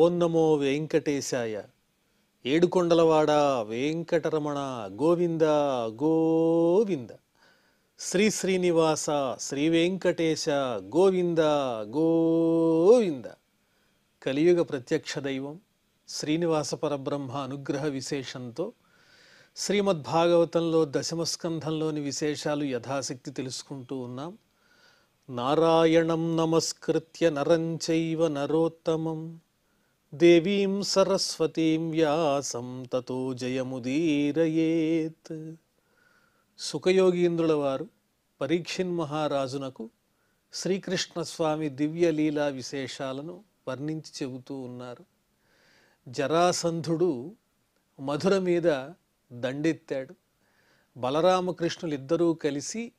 ఓం నమో వెంకటేశాయ. ఏడుకొండలవాడ వెంకటరమణ గోవింద గోవింద. శ్రీ శ్రీనివాస శ్రీ వెంకటేశ గోవింద గోవింద. కలియుగ ప్రత్యక్ష దైవం శ్రీనివాస పరబ్రహ్మ అనుగ్రహ విశేషంతో శ్రీమద్భాగవతంలో దశమస్కంధంలోని విశేషాలు యథాశక్తి తెలుసుకుంటూ ఉన్నాం. నారాయణం నమస్కృత్య నరం చైవ నరోత్తమం దేవీం సరస్వతీం వ్యాసం తతో జయముదీరయేత్. సుఖయోగీంద్రుల వారు పరీక్షిన్ మహారాజునకు శ్రీకృష్ణస్వామి దివ్యలీలా విశేషాలను వర్ణించి చెబుతూ ఉన్నారు. జరాసంధుడు మధుర మీద దండెత్తాడు. బలరామకృష్ణులిద్దరూ కలిసి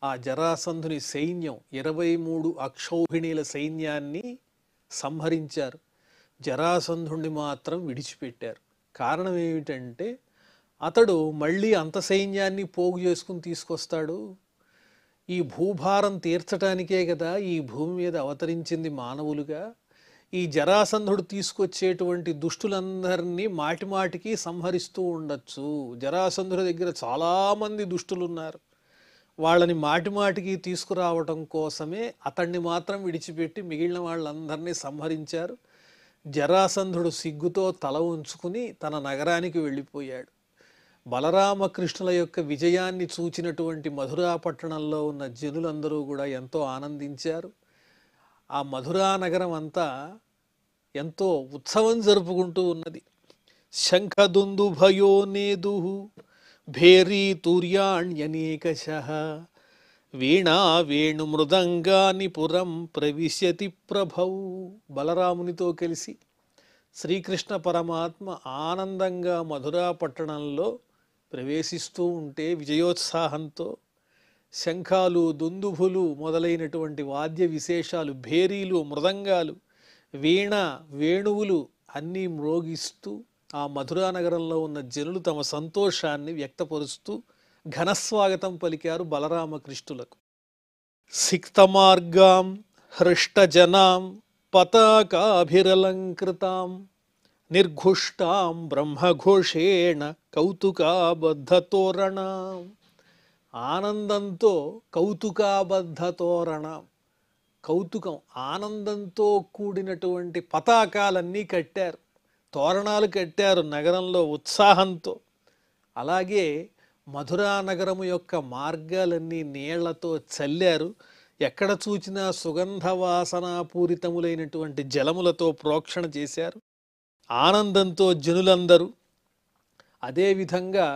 ఆ జరాసంధుని సైన్యం 23 అక్షౌహిణీల సైన్యాన్ని సంహరించారు. జరాసంధుణ్ణి మాత్రం విడిచిపెట్టారు. కారణం ఏమిటంటే అతడు మళ్ళీ అంత సైన్యాన్ని పోగు చేసుకుని తీసుకొస్తాడు. ఈ భూభారం తీర్చడానికే కదా ఈ భూమి మీద అవతరించింది మానవులుగా. ఈ జరాసంధుడు తీసుకొచ్చేటువంటి దుష్టులందరినీ మాటిమాటికి సంహరిస్తూ ఉండొచ్చు. జరాసంధుడి దగ్గర చాలామంది దుష్టులున్నారు. వాళ్ళని మాటిమాటికి తీసుకురావటం కోసమే అతన్ని మాత్రం విడిచిపెట్టి మిగిలిన వాళ్ళందరినీ సంహరించారు. జరాసంధుడు సిగ్గుతో తల ఉంచుకుని తన నగరానికి వెళ్ళిపోయాడు. బలరామకృష్ణుల యొక్క విజయాన్ని చూచినటువంటి మధురా పట్టణంలో ఉన్న జనులందరూ కూడా ఎంతో ఆనందించారు. ఆ మధురా నగరం అంతా ఎంతో ఉత్సవం జరుపుకుంటూ ఉన్నది. శంఖదుందుభయో నేదు భేరీ తూర్యాణ్యనేకశః వీణా వేణు మృదంగాని పురం ప్రవిశ్యతి ప్రభౌ. బలరామునితో కలిసి శ్రీకృష్ణ పరమాత్మ ఆనందంగా మధురా పట్టణంలో ప్రవేశిస్తూ ఉంటే విజయోత్సాహంతో శంఖాలు దుందుభులు మొదలైనటువంటి వాద్య విశేషాలు, భేరీలు, మృదంగాలు, వీణ, వేణువులు అన్నీ మ్రోగిస్తూ ఆ మధురా నగరంలో ఉన్న జనులు తమ సంతోషాన్ని వ్యక్తపరుస్తూ ఘనస్వాగతం పలికారు బలరామకృష్ణులకు. సిక్తమార్గాం హృష్టజనాం పతాకాభిరలంకృతాం నిర్ఘుష్టాం బ్రహ్మఘోషేణ కౌతుకాబద్ధ తోరణాం. ఆనందంతో కౌతుకాబద్ధ తోరణం, కౌతుకం ఆనందంతో కూడినటువంటి పతాకాలన్నీ కట్టారు, తోరణాలు కట్టారు నగరంలో ఉత్సాహంతో. అలాగే మధురా నగరము యొక్క మార్గాలన్నీ నీళ్లతో చల్లారు. ఎక్కడ చూచినా సుగంధ వాసనాపూరితములైనటువంటి జలములతో ప్రోక్షణ చేశారు. ఆనందంతో జనులందరూ. అదేవిధంగా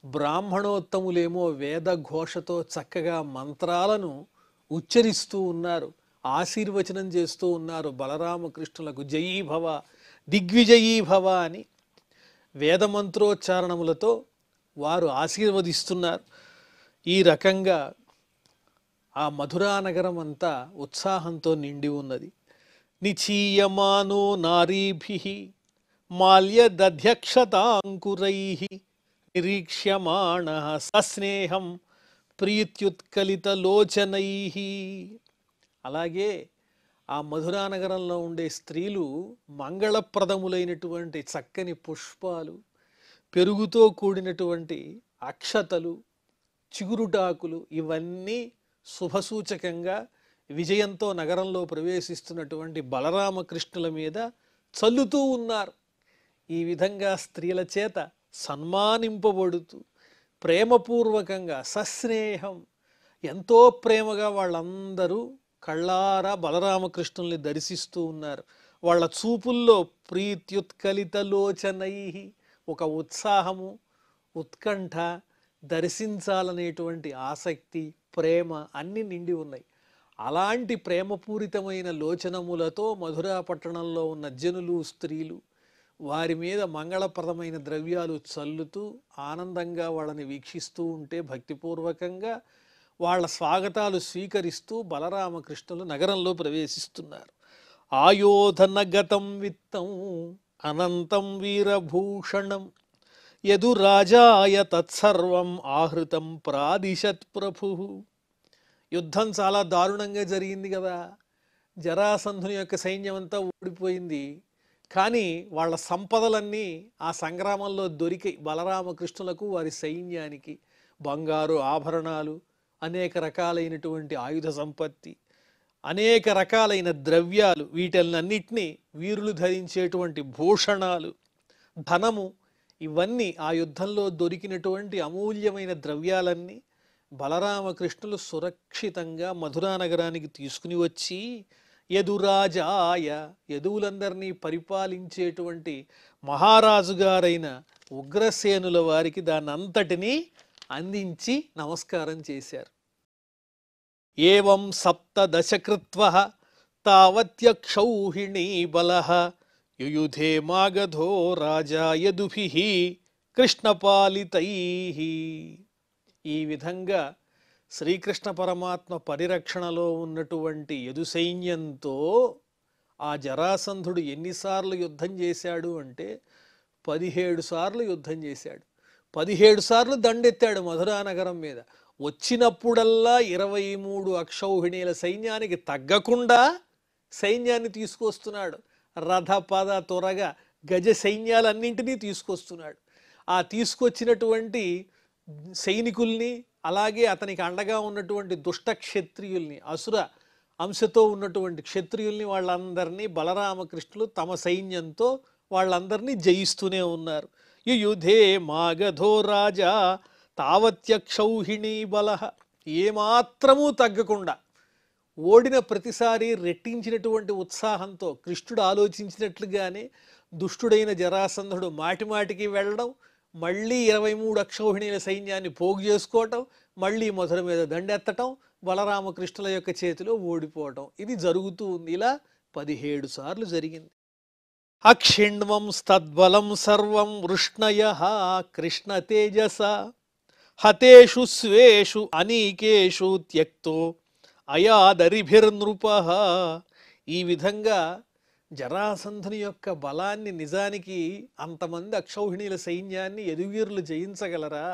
బ్రాహ్మణోత్తములేమో వేద ఘోషతో చక్కగా మంత్రాలను ఉచ్చరిస్తూ ఉన్నారు, ఆశీర్వచనం చేస్తూ ఉన్నారు బలరామకృష్ణులకు. జయీభవ దిగ్విజయీభవ అని వేదమంత్రోచ్చారణములతో వారు ఆశీర్వదిస్తున్నారు. ఈ రకంగా ఆ మధురా నగరం అంతా ఉత్సాహంతో నిండి ఉన్నది. నిచీయమానో నారీభిః మాల్యదధ్యక్షతాంకురైః నిరీక్ష్యమాణః సస్నేహం ప్రీత్యుత్కలితలోచనైః. అలాగే ఆ మధురా నగరంలో ఉండే స్త్రీలు మంగళప్రదములైనటువంటి చక్కని పుష్పాలు, పెరుగుతో కూడినటువంటి అక్షతలు, చిగురుటాకులు ఇవన్నీ శుభసూచకంగా విజయంతో నగరంలో ప్రవేశిస్తున్నటువంటి బలరామకృష్ణుల మీద చల్లుతూ ఉన్నారు. ఈ విధంగా స్త్రీల చేత సన్మానింపబడుతూ ప్రేమపూర్వకంగా సస్నేహం ఎంతో ప్రేమగా వాళ్ళందరూ కళ్ళారా బలరామకృష్ణుల్ని దర్శిస్తూ ఉన్నారు. వాళ్ళ చూపుల్లో ప్రీత్యుత్కలితలోచనై ఒక ఉత్సాహము, ఉత్కంఠ, దర్శించాలనేటువంటి ఆసక్తి, ప్రేమ అన్నీ నిండి ఉన్నాయి. అలాంటి ప్రేమపూరితమైన లోచనములతో మధురా పట్టణంలో ఉన్న జనులు, స్త్రీలు వారి మీద మంగళప్రదమైన ద్రవ్యాలు చల్లుతూ ఆనందంగా వాళ్ళని వీక్షిస్తూ ఉంటే భక్తిపూర్వకంగా వాళ్ళ స్వాగతాలు స్వీకరిస్తూ బలరామకృష్ణులు నగరంలో ప్రవేశిస్తున్నారు. ఆయోధనగతం విత్తం అనంతం వీరభూషణం యదురాజాయ తత్సర్వం ఆహృతం ప్రాదిశత్ ప్రభు. యుద్ధం చాలా దారుణంగా జరిగింది కదా. జరాసంధుని యొక్క సైన్యం అంతా ఓడిపోయింది. కానీ వాళ్ళ సంపదలన్నీ ఆ సంగ్రామంలో దొరికాయి బలరామకృష్ణులకు, వారి సైన్యానికి. బంగారు ఆభరణాలు, అనేక రకాలైనటువంటి ఆయుధ సంపత్తి, అనేక రకాలైన ద్రవ్యాలు, వీటన్నిటినీ వీరులు ధరించేటువంటి భూషణాలు, ధనము, ఇవన్నీ ఆ యుద్ధంలో దొరికినటువంటి అమూల్యమైన ద్రవ్యాలన్నీ బలరామకృష్ణులు సురక్షితంగా మధురా నగరానికి తీసుకుని వచ్చి యదురాజాయ, యదువులందరినీ పరిపాలించేటువంటి మహారాజు గారైన ఉగ్రసేనుల వారికి దాన్నంతటినీ అందించి నమస్కారం చేశారు. ఏవం సప్తదశకృత్వః తావత్యక్షౌహిణీ బలః యుయుధే మాగధో రాజా యదుభిః కృష్ణపాలితైః. ఈ విధంగా శ్రీకృష్ణ పరమాత్మ పరిరక్షణలో ఉన్నటువంటి యదు సైన్యంతో ఆ జరాసంధుడు ఎన్నిసార్లు యుద్ధం చేశాడు అంటే 17 సార్లు యుద్ధం చేశాడు. 17 సార్లు దండెత్తాడు మధురా నగరం మీద. వచ్చినప్పుడల్లా 23 అక్షౌహిణీల సైన్యానికి తగ్గకుండా సైన్యాన్ని తీసుకొస్తున్నాడు. రథ పద త్వరగా గజ సైన్యాలన్నింటినీ తీసుకొస్తున్నాడు. ఆ తీసుకొచ్చినటువంటి సైనికుల్ని, అలాగే అతనికి అండగా ఉన్నటువంటి దుష్ట క్షత్రియుల్ని, అసుర అంశతో ఉన్నటువంటి క్షత్రియుల్ని, వాళ్ళందరినీ బలరామకృష్ణులు తమ సైన్యంతో వాళ్ళందరినీ జయిస్తూనే ఉన్నారు. యుయుధే మాగధో రాజా తావత్యక్షౌహిణీ బలః, ఏమాత్రమూ తగ్గకుండా ఓడిన ప్రతిసారి రెట్టించినటువంటి ఉత్సాహంతో కృష్ణుడు ఆలోచించినట్లుగానే దుష్టుడైన జరాసంధుడు మాటిమాటికి వెళ్ళడం, మళ్ళీ 23 అక్షౌహిణీల సైన్యాన్ని పోగు చేసుకోవటం, మళ్ళీ మధుర మీద దండెత్తటం, బలరామకృష్ణుల యొక్క చేతిలో ఓడిపోవటం, ఇది జరుగుతూ ఉంది. ఇలా 17 సార్లు జరిగింది. అక్షిణ్వం స్తద్బలం సర్వం వృష్ణయః కృష్ణ తేజస హతేషు స్వేషు అనీకేషు త్యక్తో అయాదరిభిర్నృపః. ఈ విధంగా జరాసంధుని యొక్క బలాన్ని, నిజానికి అంతమంది అక్షౌహిణీల సైన్యాన్ని యదువీరులు జయించగలరా?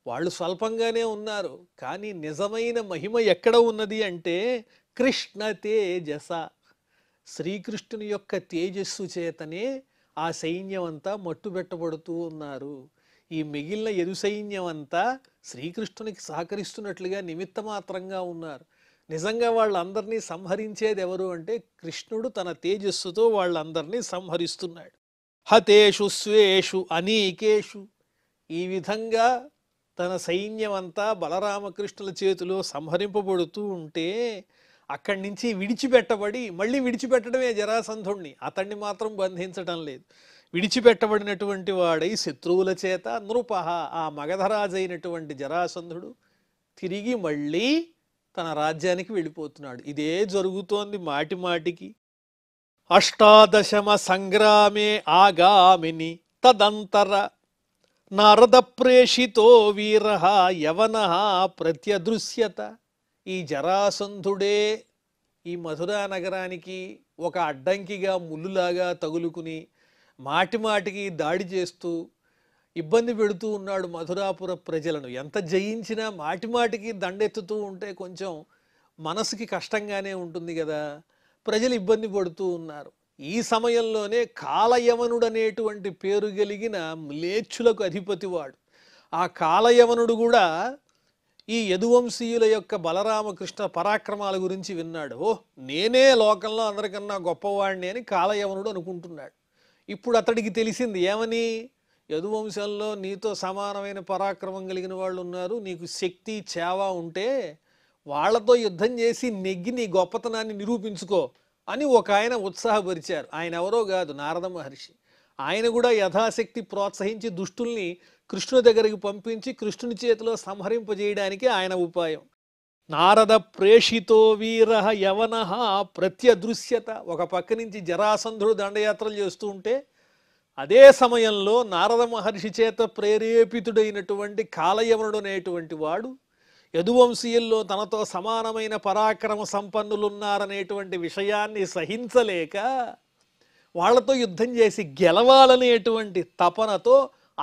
వాళ్ళు స్వల్పంగానే ఉన్నారు. కానీ నిజమైన మహిమ ఎక్కడ ఉన్నది అంటే కృష్ణ తేజస, శ్రీకృష్ణుని యొక్క తేజస్సు చేతనే ఆ సైన్యం అంతా మట్టుబెట్టబడుతూ ఉన్నారు. ఈ మిగిలిన యదు సైన్యం అంతా శ్రీకృష్ణునికి సహకరిస్తున్నట్లుగా నిమిత్తమాత్రంగా ఉన్నారు. నిజంగా వాళ్ళందరినీ సంహరించేది ఎవరు అంటే కృష్ణుడు తన తేజస్సుతో వాళ్ళందరినీ సంహరిస్తున్నాడు. హతేషు స్వేషు అనీకేషు, ఈ విధంగా తన సైన్యం అంతా బలరామకృష్ణుల చేతిలో సంహరింపబడుతూ ఉంటే అక్కడి నుంచి విడిచిపెట్టబడి, మళ్ళీ విడిచిపెట్టడమే జరాసంధుణ్ణి, అతన్ని మాత్రం బంధించడం లేదు. విడిచిపెట్టబడినటువంటి వాడై శత్రువుల చేత నృపః, ఆ మగధరాజైనటువంటి జరాసంధుడు తిరిగి మళ్ళీ తన రాజ్యానికి వెళ్ళిపోతున్నాడు. ఇదే జరుగుతోంది మాటి మాటికి. అష్టాదశమ సంగ్రామే ఆగామిని తదంతర నారద ప్రేషితో వీరః యవనః ప్రత్యదృశ్యత. ఈ జరాసంధుడే ఈ మధురా నగరానికి ఒక అడ్డంకిగా ముల్లులాగా తగులుకుని మాటి మాటికి దాడి చేస్తూ ఇబ్బంది పెడుతూ ఉన్నాడు మధురాపుర ప్రజలను. ఎంత జయించినా మాటి మాటికి దండెత్తుతూ ఉంటే కొంచెం మనసుకి కష్టంగానే ఉంటుంది కదా. ప్రజలు ఇబ్బంది పడుతూ ఉన్నారు. ఈ సమయంలోనే కాలయవనుడు అనేటువంటి పేరు కలిగిన మ్లేచ్ఛులకు అధిపతివాడు. ఆ కాలయవనుడు కూడా ఈ యదువంశీయుల యొక్క బలరామకృష్ణ పరాక్రమాల గురించి విన్నాడు. నేనే లోకంలో అందరికన్నా గొప్పవాడిని అని కాలయవనుడు అనుకుంటున్నాడు. ఇప్పుడు అతడికి తెలిసింది ఏమని, యదువంశంలో నీతో సమానమైన పరాక్రమం కలిగిన వాళ్ళు ఉన్నారు, నీకు శక్తి చేవ ఉంటే వాళ్లతో యుద్ధం చేసి నెగ్గి నీ గొప్పతనాన్ని నిరూపించుకో అని ఒక ఆయన ఉత్సాహపరిచారు. ఆయన ఎవరో కాదు, నారద మహర్షి. ఆయన కూడా యథాశక్తి ప్రోత్సహించి దుష్టుల్ని కృష్ణుడి దగ్గరికి పంపించి కృష్ణుని చేతిలో సంహరింపజేయడానికి ఆయన ఉపాయం. నారద ప్రేషితో వీరః యవనః ప్రత్యదృశ్యత. ఒక పక్క నుంచి జరాసంధుడు దండయాత్రలు చేస్తూ ఉంటే అదే సమయంలో నారద మహర్షి చేత ప్రేరేపితుడైనటువంటి కాలయవనుడు అనేటువంటి వాడు యదువంశీయుల్లో తనతో సమానమైన పరాక్రమ సంపన్నులున్నారనేటువంటి విషయాన్ని సహించలేక వాళ్లతో యుద్ధం చేసి గెలవాలనేటువంటి తపనతో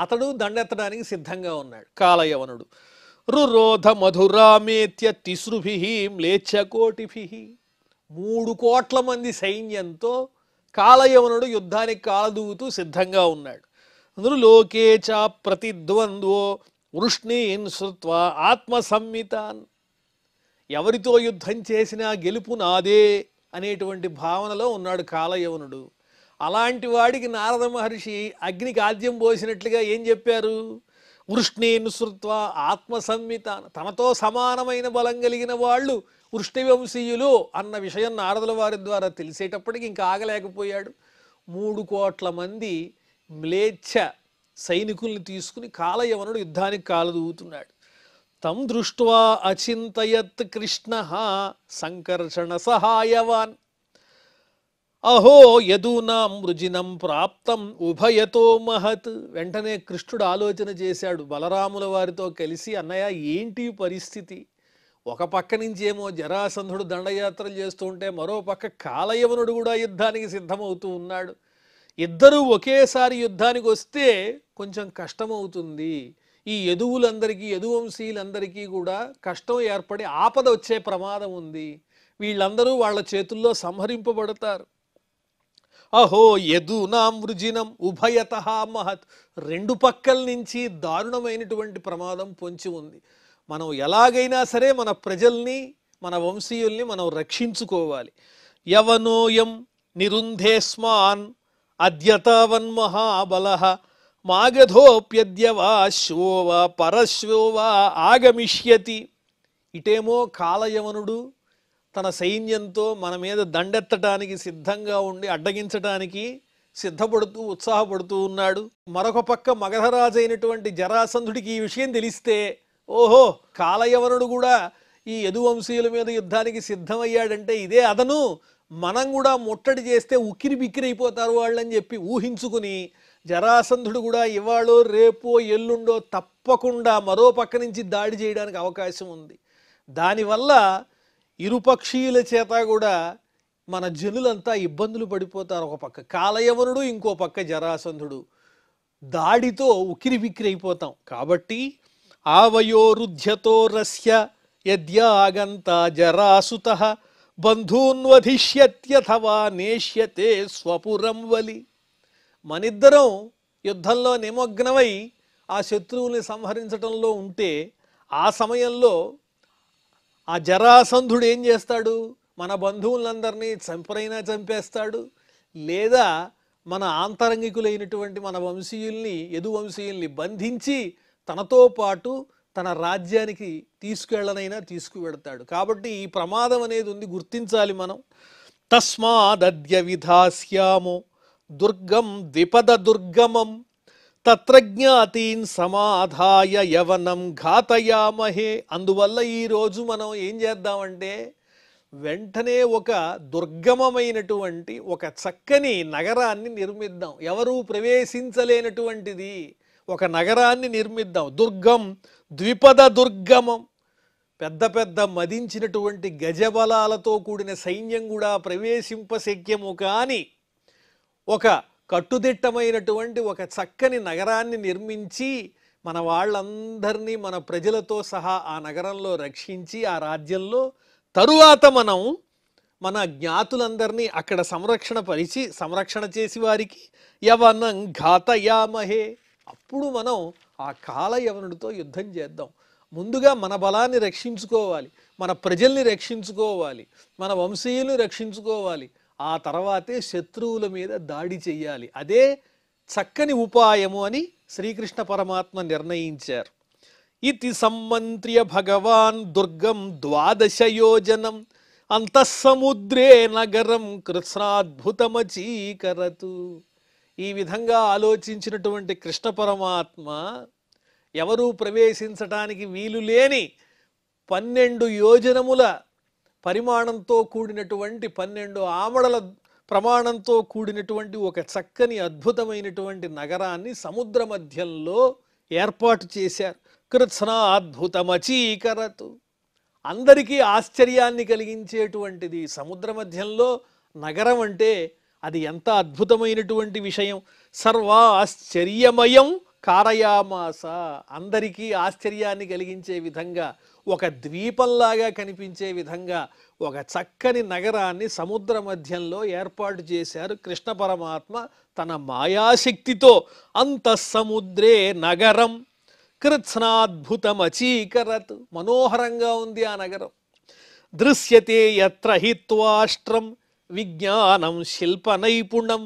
అతడు దండెత్తడానికి సిద్ధంగా ఉన్నాడు. కాలయవనుడు రురోధ మధురామేత్య తిసృభిః మ్లేచ్ఛకోటిభిః, 3 కోట్ల మంది సైన్యంతో కాలయవనుడు యుద్ధానికి కాలదూగుతూ సిద్ధంగా ఉన్నాడు. అందులో లోకే చ ప్రతిద్వంద్వో వృష్ణీన్ శ్రుత్వా ఆత్మసంహితాన్, ఎవరితో యుద్ధం చేసినా గెలుపు నాదే అనేటువంటి భావనలో ఉన్నాడు కాలయవనుడు. అలాంటి వాడికి నారద మహర్షి అగ్నికి ఆద్యం పోసినట్లుగా ఏం చెప్పారు? వృష్ణీన్ శ్రుత్వా ఆత్మసంహితాన్, తనతో సమానమైన బలం కలిగిన వాళ్ళు వృష్ణివంశీయులు అన్న విషయం నారదుల వారి ద్వారా తెలిసేటప్పటికి ఇంకా ఆగలేకపోయాడు. 3 కోట్ల మంది మ్లేచ్ఛ సైనికుల్ని తీసుకుని కాలయవనుడు యుద్ధానికి కాలదూగుతున్నాడు. తం దృష్ట్వా అచింతయత్ కృష్ణ సంకర్షణ సహాయవాన్, అహో యదూనాం వృజినం ప్రాప్తం ఉభయతో మహత్. వెంటనే కృష్ణుడు ఆలోచన చేశాడు బలరాముల వారితో కలిసి, అన్నయ్య ఏంటి పరిస్థితి? ఒక పక్క నుంచి ఏమో జరాసంధుడు దండయాత్రలు చేస్తూ ఉంటే మరో పక్క కాలయవనుడు కూడా యుద్ధానికి సిద్ధమవుతూ ఉన్నాడు. ఇద్దరూ ఒకేసారి యుద్ధానికి వస్తే కొంచెం కష్టమవుతుంది. ఈ యదువులందరికీ, యదువంశీయులందరికీ కూడా కష్టం ఏర్పడి ఆపద వచ్చే ప్రమాదం ఉంది. వీళ్ళందరూ వాళ్ళ చేతుల్లో సంహరింపబడతారు. అహో యదూనాం వృజినం ఉభయతః మహత్, 2 పక్కల నుంచి దారుణమైనటువంటి ప్రమాదం పొంచి ఉంది. మనం ఎలాగైనా సరే మన ప్రజల్ని, మన వంశీయుల్ని మనం రక్షించుకోవాలి. యవనోయం నిరుంధేస్మాన్ అద్యతావన్మహాబలః మాగధోప్యద్యవా శ్వోవా పరశ్వోవా ఆగమిష్యతి. ఇటేమో కాలయవనుడు తన సైన్యంతో మన మీద దండెత్తడానికి సిద్ధంగా ఉండి అడ్డగించడానికి సిద్ధపడుతూ ఉత్సాహపడుతూ ఉన్నాడు. మరొక పక్క మగధరాజైనటువంటి జరాసంధుడికి ఈ విషయం తెలిస్తే, ఓహో కాలయవనుడు కూడా ఈ యదువంశీయుల మీద యుద్ధానికి సిద్ధమయ్యాడంటే ఇదే అదను, మనం కూడా ముట్టడి చేస్తే ఉక్కిరి బిక్కిరైపోతారు వాళ్ళని చెప్పి ఊహించుకుని జరాసంధుడు కూడా ఇవాళో రేపో ఎల్లుండో తప్పకుండా మరో పక్క నుంచి దాడి చేయడానికి అవకాశం ఉంది. దానివల్ల ఇరుపక్షీయుల చేత కూడా మన జనులంతా ఇబ్బందులు పడిపోతారు. ఒక పక్క కాలయవనుడు, ఇంకో పక్క జరాసంధుడు, దాడితో ఉక్కిరి బిక్కిరి అయిపోతాం. కాబట్టి ఆవయోరుధ్యతో రస్య యద్యాగంత జరాసుతః బంధూన్వధిష్యత్యథవా నేష్యతే స్వపురం వలి. మనిద్దరం యుద్ధంలో నిమగ్నమై ఆ శత్రువుల్ని సంహరించడంలో ఉంటే ఆ సమయంలో ఆ జరాసంధుడు ఏం చేస్తాడు? మన బంధువులందరినీ చంపరైనా చంపేస్తాడు, లేదా మన ఆంతరంగికులైనటువంటి మన వంశీయుల్ని, యదువంశీయుల్ని బంధించి తనతో పాటు తన రాజ్యానికి తీసుకువెళ్ళనైనా తీసుకువెడతాడు. కాబట్టి ఈ ప్రమాదం అనేది ఉంది, గుర్తించాలి మనం. తస్మాదద్య విధాస్యామో దుర్గం ద్విపద దుర్గమం తత్రజ్ఞాతీన్ సమాధాయ యవనం ఘాతయామహే. అందువల్ల ఈరోజు మనం ఏం చేద్దామంటే వెంటనే ఒక దుర్గమమైనటువంటి ఒక చక్కని నగరాన్ని నిర్మిద్దాం. ఎవరూ ప్రవేశించలేనటువంటిది ఒక నగరాన్ని నిర్మిద్దాం. దుర్గం ద్విపద దుర్గమం, పెద్ద పెద్ద మదించినటువంటి గజబలాలతో కూడిన సైన్యం కూడా ప్రవేశింపశక్యము కాని ఒక కట్టుదిట్టమైనటువంటి ఒక చక్కని నగరాన్ని నిర్మించి మన వాళ్ళందరినీ, మన ప్రజలతో సహా ఆ నగరంలో రక్షించి ఆ రాజ్యంలో తరువాత మనం మన జ్ఞాతులందరినీ అక్కడ సంరక్షణ చేసి వారికి యవనం ఘాతయామహే. అప్పుడు మనం ఆ కాలయవనుడితో యుద్ధం చేద్దాం. ముందుగా మన బలాన్ని రక్షించుకోవాలి, మన ప్రజల్ని రక్షించుకోవాలి, మన వంశీయుల్ని రక్షించుకోవాలి. ఆ తర్వాతే శత్రువుల మీద దాడి చెయ్యాలి. అదే చక్కని ఉపాయము అని శ్రీకృష్ణ పరమాత్మ నిర్ణయించారు. ఇతి సమ్మంత్ర్య భగవాన్ దుర్గం 12 యోజనం అంతఃసముద్రే నగరం కృత్స్నాద్భుతమచీకరతు. ఈ విధంగా ఆలోచించినటువంటి కృష్ణ పరమాత్మ ఎవరూ ప్రవేశించటానికి వీలు లేని 12 యోజనముల పరిమాణంతో కూడినటువంటి 12 ఆమడల ప్రమాణంతో కూడినటువంటి ఒక చక్కని అద్భుతమైనటువంటి నగరాన్ని సముద్ర మధ్యంలో ఏర్పాటు చేశారు. కృత్స్నాద్భుతమచీకరతు, అందరికీ ఆశ్చర్యాన్ని కలిగించేటువంటిది సముద్ర మధ్యంలో నగరం అంటే అది ఎంత అద్భుతమైనటువంటి విషయం. సర్వాశ్చర్యమయం కారయామాస, అందరికీ ఆశ్చర్యాన్ని కలిగించే విధంగా, ఒక ద్వీపంలాగా కనిపించే విధంగా ఒక చక్కని నగరాన్ని సముద్ర మధ్యంలో ఏర్పాటు చేశారు కృష్ణ పరమాత్మ తన మాయాశక్తితో. అంతఃసముద్రే నగరం కృత్స్నాద్భుతమచీకరత్, మనోహరంగా ఉంది ఆ నగరం. దృశ్యతే యత్ర హి త్వాష్ట్రం విజ్ఞానం శిల్ప నైపుణం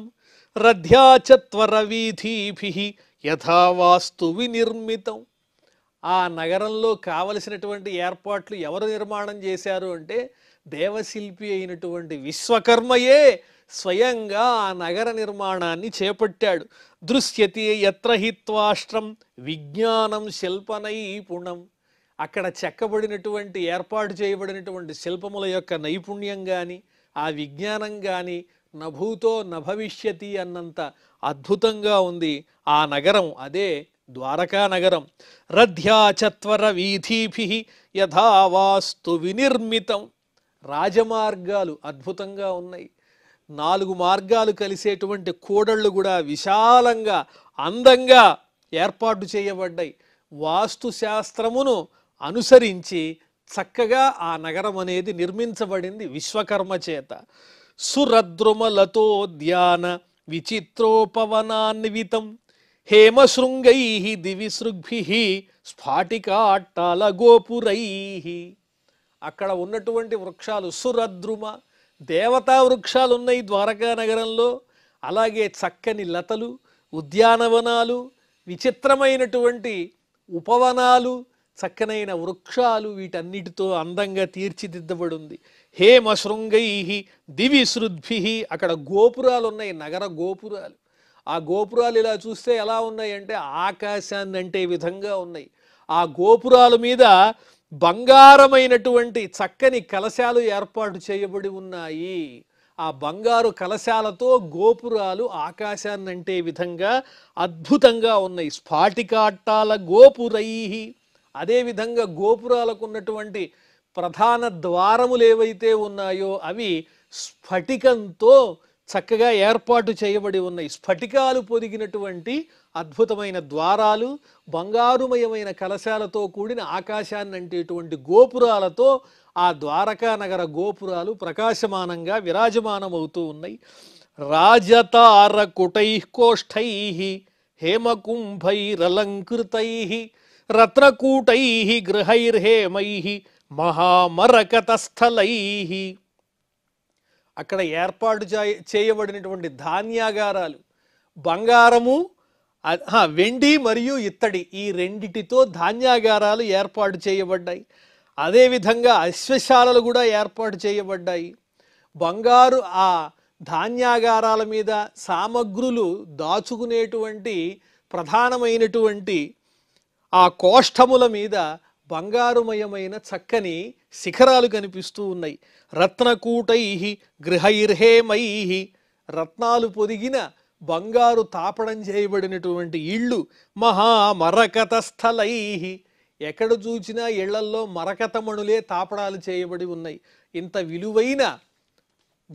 రథ్యాచత్వర వీథీభిః యథా వాస్తు వినిర్మితం. ఆ నగరంలో కావలసినటువంటి ఏర్పాట్లు ఎవరు నిర్మాణం చేశారు అంటే దేవశిల్పి అయినటువంటి విశ్వకర్మయే స్వయంగా ఆ నగర నిర్మాణాన్ని చేపట్టాడు. దృశ్యతే యత్ర హి త్వాష్ట్రం విజ్ఞానం శిల్ప నైపుణం, అక్కడ చెక్కబడినటువంటి ఏర్పాటు చేయబడినటువంటి శిల్పముల యొక్క నైపుణ్యం కానీ ఆ విజ్ఞానం కానీ నభూతో నభవిష్యతి అన్నంత అద్భుతంగా ఉంది ఆ నగరం. అదే ద్వారకా నగరం. రథ్యాచత్వర వీథీభిః యథా వాస్తు వినిర్మితం, రాజమార్గాలు అద్భుతంగా ఉన్నాయి. 4 మార్గాలు కలిసేటువంటి కూడళ్ళు కూడా విశాలంగా అందంగా ఏర్పాటు చేయబడ్డాయి. వాస్తు శాస్త్రమును అనుసరించి చక్కగా ఆ నగరం అనేది నిర్మించబడింది విశ్వకర్మ చేత. సురద్రుమలతోద్యాన విచిత్రోపవనాన్వితం హేమశృంగైః దివిసృగ్భిః స్ఫాటికాట్టాల గోపురైః. అక్కడ ఉన్నటువంటి వృక్షాలు సురద్రుమ, దేవతా వృక్షాలు ఉన్నాయి ద్వారకా నగరంలో. అలాగే చక్కని లతలు, ఉద్యానవనాలు, విచిత్రమైనటువంటి ఉపవనాలు, చక్కనైన వృక్షాలు, వీటన్నిటితో అందంగా తీర్చిదిద్దబడి ఉంది. హేమశృంగైః దివిసృద్భిః, అక్కడ గోపురాలు ఉన్నాయి, నగర గోపురాలు. ఆ గోపురాలు ఇలా చూస్తే ఎలా ఉన్నాయంటే ఆకాశాన్ని అంటే విధంగా ఉన్నాయి. ఆ గోపురాల మీద బంగారమైనటువంటి చక్కని కలశాలు ఏర్పాటు చేయబడి ఉన్నాయి. ఆ బంగారు కలశాలతో గోపురాలు ఆకాశాన్ని అంటే విధంగా అద్భుతంగా ఉన్నాయి. స్ఫాటికాట్టాల గోపురైః, అదేవిధంగా గోపురాలకు ఉన్నటువంటి ప్రధాన ద్వారములు ఏవైతే ఉన్నాయో అవి స్ఫటికంతో చక్కగా ఏర్పాటు చేయబడి ఉన్నాయి. స్ఫటికాలు పొదిగినటువంటి అద్భుతమైన ద్వారాలు, బంగారుమయమైన కలశాలతో కూడిన ఆకాశాన్ని అంటేటువంటి గోపురాలతో ఆ ద్వారకా నగర గోపురాలు ప్రకాశమానంగా విరాజమానమవుతూ ఉన్నాయి. రాజతారకుటైః కోష్ఠైః హేమకుంభైరలంకృతైః రత్నకూటైః గృహైర్హేమైః మహామరకతస్థలైః. అక్కడ ఏర్పాటు చేయబడినటువంటి ధాన్యాగారాలు, బంగారము, వెండి మరియు ఇత్తడి, ఈ రెండిటితో ధాన్యాగారాలు ఏర్పాటు చేయబడ్డాయి. అదేవిధంగా అశ్వశాలలు కూడా ఏర్పాటు చేయబడ్డాయి. బంగారు ఆ ధాన్యాగారాల మీద సామగ్రులు దాచుకునేటువంటి ప్రధానమైనటువంటి ఆ కోష్టముల మీద బంగారుమయమైన చక్కని శిఖరాలు కనిపిస్తూ ఉన్నాయి. రత్నకూటైః గృహైర్హేమైః, రత్నాలు పొదిగిన బంగారు తాపడం చేయబడినటువంటి ఇళ్ళు. మహామరకతస్థలైః, ఎక్కడ చూసినా ఇళ్లల్లో మరకతమణులే తాపడాలు చేయబడి ఉన్నాయి. ఇంత విలువైన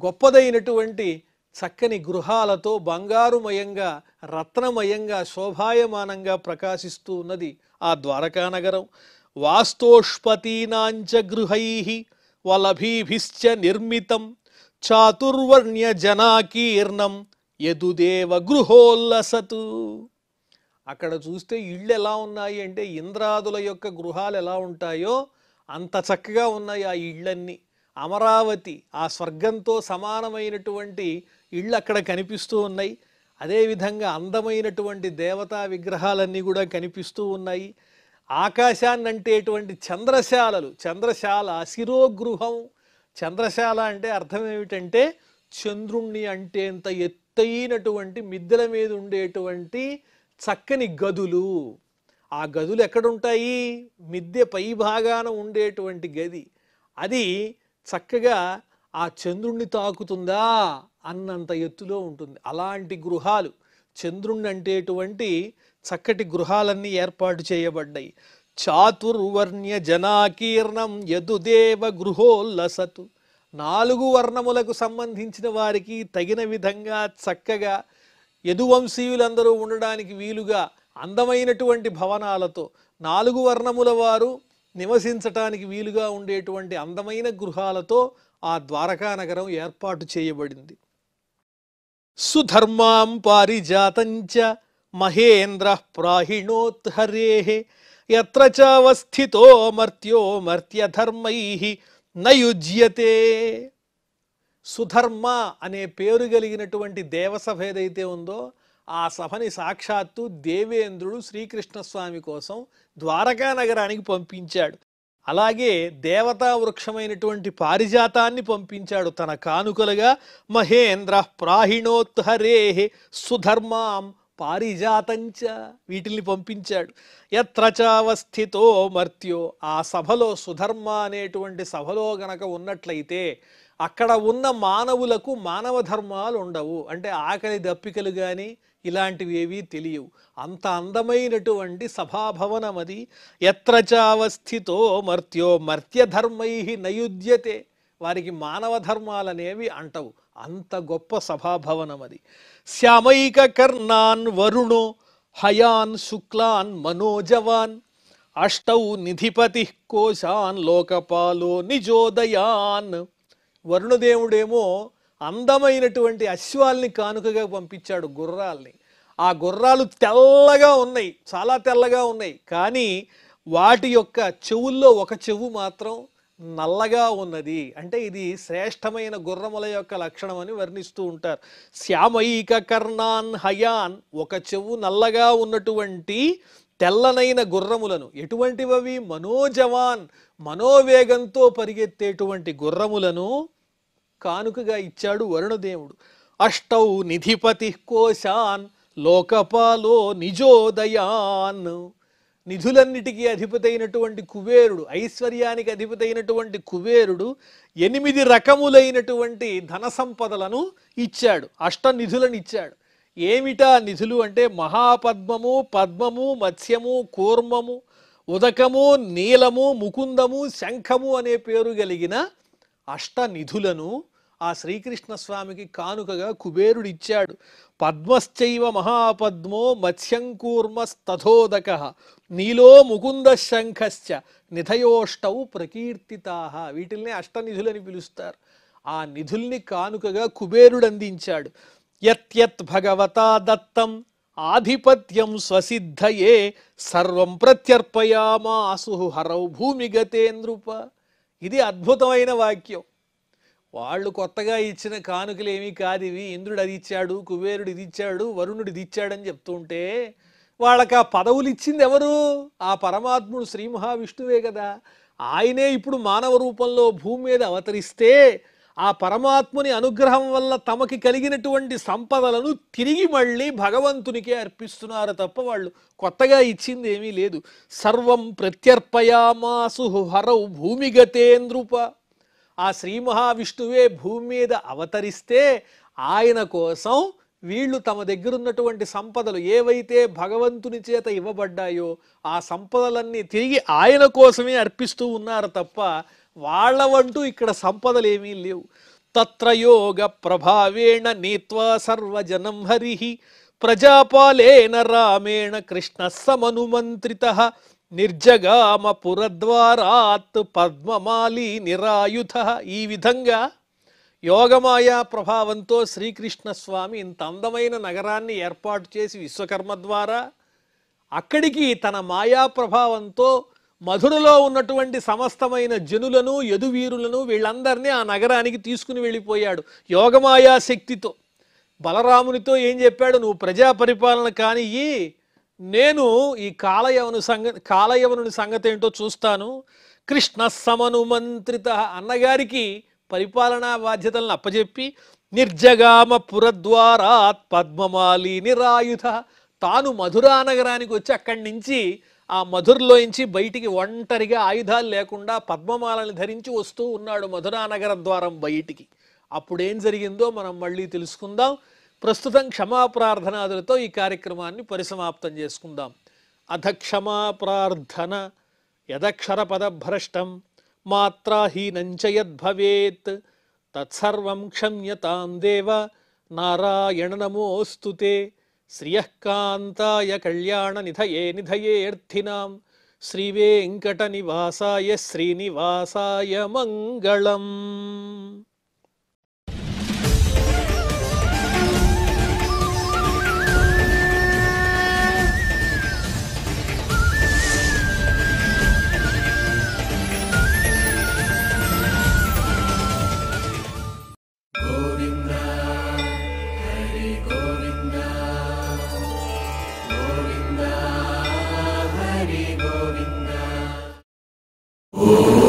గొప్పదైనటువంటి చక్కని గృహాలతో బంగారుమయంగా రత్నమయంగా శోభాయమానంగా ప్రకాశిస్తూ ఉన్నది ఆ ద్వారకా నగరం. వాస్తోష్పతీనాంచ గృహైః వలభీభిశ్చ నిర్మితం చాతుర్వర్ణ్య జనాకీర్ణం యదుదేవ గృహోల్లసతు. అక్కడ చూస్తే ఇళ్ళు ఎలా ఉన్నాయి అంటే ఇంద్రాదుల యొక్క గృహాలు ఎలా ఉంటాయో అంత చక్కగా ఉన్నాయి ఆ ఇళ్ళన్నీ. అమరావతి, ఆ స్వర్గంతో సమానమైనటువంటి ఇళ్ళు అక్కడ కనిపిస్తూ ఉన్నాయి. అదేవిధంగా అందమైనటువంటి దేవతా విగ్రహాలన్నీ కూడా కనిపిస్తూ ఉన్నాయి. ఆకాశాన్ని అంటేటువంటి చంద్రశాలలు, చంద్రశాల శిరోగృహం. చంద్రశాల అంటే అర్థం ఏమిటంటే చంద్రుణ్ణి అంటేంత ఎత్తైనటువంటి మిద్దెల మీద ఉండేటువంటి చక్కని గదులు. ఆ గదులు ఎక్కడుంటాయి? మిద్దె పై భాగాన ఉండేటువంటి గది. అది చక్కగా ఆ చంద్రుణ్ణి తాకుతుందా అన్నంత ఎత్తులో ఉంటుంది. అలాంటి గృహాలు, చంద్రుణ్ణి అంటేటువంటి చక్కటి గృహాలన్నీ ఏర్పాటు చేయబడ్డాయి. చాతుర్వర్ణ్య జనాకీర్ణం యదుదేవ గృహోల్లసతు. 4 వర్ణములకు సంబంధించిన వారికి తగిన విధంగా చక్కగా యదువంశీయులందరూ ఉండడానికి వీలుగా అందమైనటువంటి భవనాలతో 4 వర్ణముల వారు నివసించటానికి వీలుగా ఉండేటువంటి అందమైన గృహాలతో ఆ ద్వారకా నగరం ఏర్పాటు చేయబడింది. సుధర్మాం పారిజాతంచ మహేంద్ర ప్రాహిణోత్హరేః యత్ర చావస్థితో మర్త్యో మర్త్యధర్మైః నయుజ్యతే. సుధర్మ అనే పేరు కలిగినటువంటి దేవసభ ఏదైతే ఉందో ఆ సభని సాక్షాత్తు దేవేంద్రుడు శ్రీకృష్ణస్వామి కోసం ద్వారకా నగరానికి పంపించాడు. అలాగే దేవతా వృక్షమైనటువంటి పారిజాతాన్ని పంపించాడు తన కానుకలుగా. మహేంద్ర ప్రాహిణోత్హరేః సుధర్మాం పారిజాతంచ వీటిల్ని పంపించాడు. యత్ర చావస్థితో మర్త్యో ఆ సభలో సుధర్మ అనేటువంటి సభలో గనక ఉన్నట్లయితే అక్కడ ఉన్న మానవులకు మానవ ధర్మాలు ఉండవు. అంటే ఆకలి దప్పికలు కానీ ఇలాంటివి ఏవీ తెలియవు. అంత అందమైనటువంటి సభాభవనం అది. యత్ర చావస్థితో మర్త్యో మర్త్యధర్మైః నయుజ్యతే వారికి మానవ ధర్మాలనేవి అంటవు. అంత గొప్ప సభాభవనం అది. శ్యామైక కర్ణాన్ వరుణో హయాన్ శుక్లాన్ మనోజవాన్ అష్టౌ నిధిపతి కోశాన్ లోకపాలో నిజోదయాన్. వరుణదేవుడేమో అందమైనటువంటి అశ్వాల్ని కానుకగా పంపించాడు, గుర్రాల్ని. ఆ గుర్రాలు తెల్లగా ఉన్నాయి, చాలా తెల్లగా ఉన్నాయి. కానీ వాటి యొక్క చెవుల్లో ఒక చెవు మాత్రం నల్లగా ఉన్నది. అంటే ఇది శ్రేష్టమైన గుర్రముల యొక్క లక్షణం అని వర్ణిస్తూ ఉంటారు. శ్యామైక కర్ణాన్ హయాన్ ఒక చెవు నల్లగా ఉన్నటువంటి తెల్లనైన గుర్రములను. ఎటువంటివవి? మనోజవాన్ మనోవేగంతో పరిగెత్తేటువంటి గుర్రములను కానుకగా ఇచ్చాడు వరుణదేవుడు. అష్టౌ నిధిపతి కోశాన్ లోకపాలో నిజోదయాన్. నిధులన్నిటికీ అధిపతి అయినటువంటి కుబేరుడు, ఐశ్వర్యానికి అధిపతి అయినటువంటి కుబేరుడు 8 రకములైనటువంటి ధన సంపదలను ఇచ్చాడు, అష్టనిధులను ఇచ్చాడు. ఏమిటా నిధులు అంటే మహాపద్మము, పద్మము, మత్స్యము, కూర్మము, ఉదకము, నీలము, ముకుందము, శంఖము అనే పేరు కలిగిన అష్టనిధులను ఆ శ్రీకృష్ణ స్వామికి కానుకగా కుబేరుడు ఇచ్చాడు. పద్మశ్చైవ మహాపద్మో మత్స్యంకూర్మస్తథోదక నీలో ముకుంద శంఖశ్చ నిధయోష్టౌ ప్రకీర్తితాః. వీటిల్నే అష్టనిధులని పిలుస్తారు. ఆ నిధుల్ని కానుకగా కుబేరుడు అందించాడు. యత్యత్ భగవతా దత్తం ఆధిపత్యం స్వసిద్ధయే సర్వం ప్రత్యర్పయామాసు హరౌ భూమిగతే నృప. ఇది అద్భుతమైన వాక్యం. వాళ్ళు కొత్తగా ఇచ్చిన కానుకలు ఏమీ కాదు ఇవి. ఇంద్రుడు అది ఇచ్చాడు, కుబేరుడు ఇది ఇచ్చాడు, వరుణుడు ఇది ఇచ్చాడని చెప్తుంటే వాళ్ళకి ఆ పదవులు ఇచ్చింది ఎవరు? ఆ పరమాత్ముడు శ్రీ మహావిష్ణువే కదా. ఆయనే ఇప్పుడు మానవ రూపంలో భూమి మీద అవతరిస్తే ఆ పరమాత్ముని అనుగ్రహం వల్ల తమకి కలిగినటువంటి సంపదలను తిరిగి మళ్ళీ భగవంతునికే అర్పిస్తున్నారు తప్ప వాళ్ళు కొత్తగా ఇచ్చింది ఏమీ లేదు. సర్వం ప్రత్యర్పయామాసు హరౌ భూమిగతే నృప. ఆ శ్రీ మహావిష్ణువే భూమి మీద అవతరిస్తే ఆయన కోసం వీళ్ళు తమ దగ్గర ఉన్నటువంటి సంపదలు ఏవైతే భగవంతుని చేత ఇవ్వబడ్డాయో ఆ సంపదలన్నీ తిరిగి ఆయన కోసమే అర్పిస్తూ ఉన్నారు తప్ప వాళ్ళ వంటూ ఇక్కడ సంపదలు ఏమీ లేవు. తత్ర యోగ ప్రభావేణ నీత్వా సర్వజనం హరిః ప్రజాపాలేన రామేణ కృష్ణ సమనుమంత్రితః నిర్జగామ పురద్వారాత్ పద్మమాలి నిరాయుధ. ఈ విధంగా యోగమాయా ప్రభావంతో శ్రీకృష్ణ స్వామి ఇంత అందమైన నగరాన్ని ఏర్పాటు చేసి విశ్వకర్మ ద్వారా అక్కడికి తన మాయా ప్రభావంతో మధురలో ఉన్నటువంటి సమస్తమైన జనులను, యదువీరులను వీళ్ళందరినీ ఆ నగరానికి తీసుకుని వెళ్ళిపోయాడు యోగమాయా శక్తితో. బలరామునితో ఏం చెప్పాడు? నువ్వు ప్రజా పరిపాలన కానియ్యి, నేను ఈ కాలయవనుని సంగతి ఏంటో చూస్తాను. కృష్ణ సమనుమంత్రిత అన్నగారికి పరిపాలనా బాధ్యతలను అప్పచెప్పి నిర్జగామ పురద్వారాత్ పద్మమాలి నిరాయుధ తాను మధురా నగరానికి వచ్చి అక్కడి నుంచి ఆ మధురలోంచి బయటికి ఒంటరిగా ఆయుధాలు లేకుండా పద్మమాలని ధరించి వస్తూ ఉన్నాడు మధురా నగర ద్వారం బయటికి. అప్పుడేం జరిగిందో మనం మళ్ళీ తెలుసుకుందాం. ప్రస్తుతం క్షమాప్రార్థనాదులతో ఈ కార్యక్రమాన్ని పరిసమాప్తం చేసుకుందాం. అథ క్షమాప్రార్థన యదక్షరపదభ్రష్టం మాత్రాహీనంచ యద్భవేత్ తత్సర్వం క్షమ్యతాం దేవ నారాయణ నమోస్తుతే. శ్రియఃకాంతాయ కళ్యాణ నిధయే నిధయేర్థినాం శ్రీవేంకట నివాసాయ శ్రీనివాసాయ మంగళం. Oh